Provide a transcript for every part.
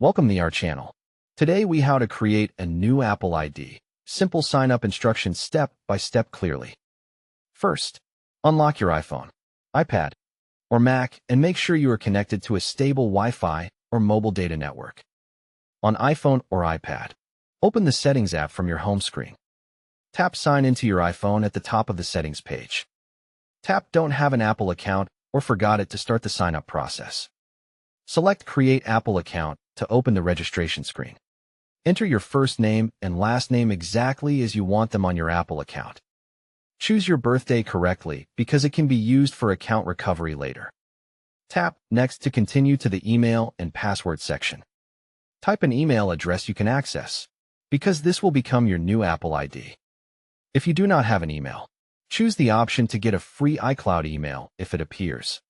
Welcome to our channel. Today we how to create a new Apple ID. Simple sign-up instructions step by step clearly. First, unlock your iPhone, iPad, or Mac and make sure you are connected to a stable Wi-Fi or mobile data network. On iPhone or iPad, open the Settings app from your home screen. Tap Sign into your iPhone at the top of the Settings page. Tap Don't have an Apple account or forgot it to start the sign-up process. Select Create Apple Account to open the registration screen. Enter your first name and last name exactly as you want them on your Apple account. Choose your birthday correctly because it can be used for account recovery later. Tap Next to continue to the email and password section. Type an email address you can access, because this will become your new Apple ID. If you do not have an email, choose the option to get a free iCloud email if it appears.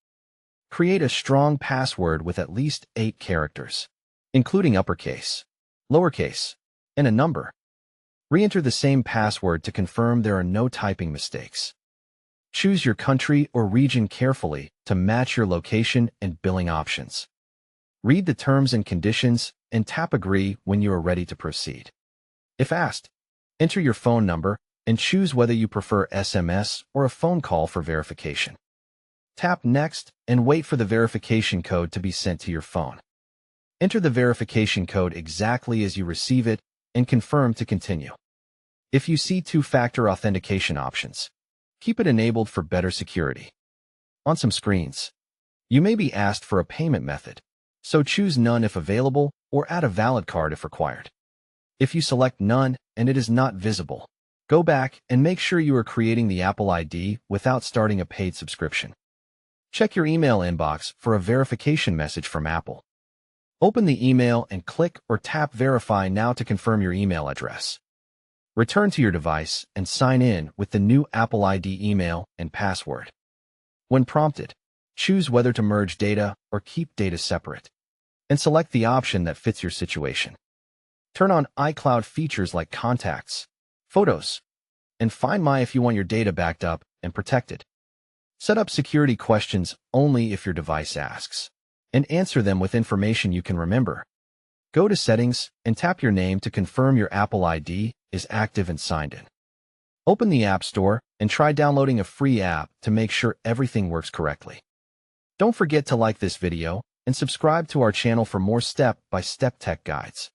Create a strong password with at least 8 characters, including uppercase, lowercase, and a number. Re-enter the same password to confirm there are no typing mistakes. Choose your country or region carefully to match your location and billing options. Read the terms and conditions and tap Agree when you are ready to proceed. If asked, enter your phone number and choose whether you prefer SMS or a phone call for verification. Tap Next and wait for the verification code to be sent to your phone. Enter the verification code exactly as you receive it and confirm to continue. If you see two-factor authentication options, keep it enabled for better security. On some screens, you may be asked for a payment method, so choose None if available or add a valid card if required. If you select None and it is not visible, go back and make sure you are creating the Apple ID without starting a paid subscription. Check your email inbox for a verification message from Apple. Open the email and click or tap Verify Now to confirm your email address. Return to your device and sign in with the new Apple ID email and password. When prompted, choose whether to merge data or keep data separate, and select the option that fits your situation. Turn on iCloud features like Contacts, Photos, and Find My if you want your data backed up and protected. Set up security questions only if your device asks, and answer them with information you can remember. Go to Settings and tap your name to confirm your Apple ID is active and signed in. Open the App Store and try downloading a free app to make sure everything works correctly. Don't forget to like this video and subscribe to our channel for more step-by-step tech guides.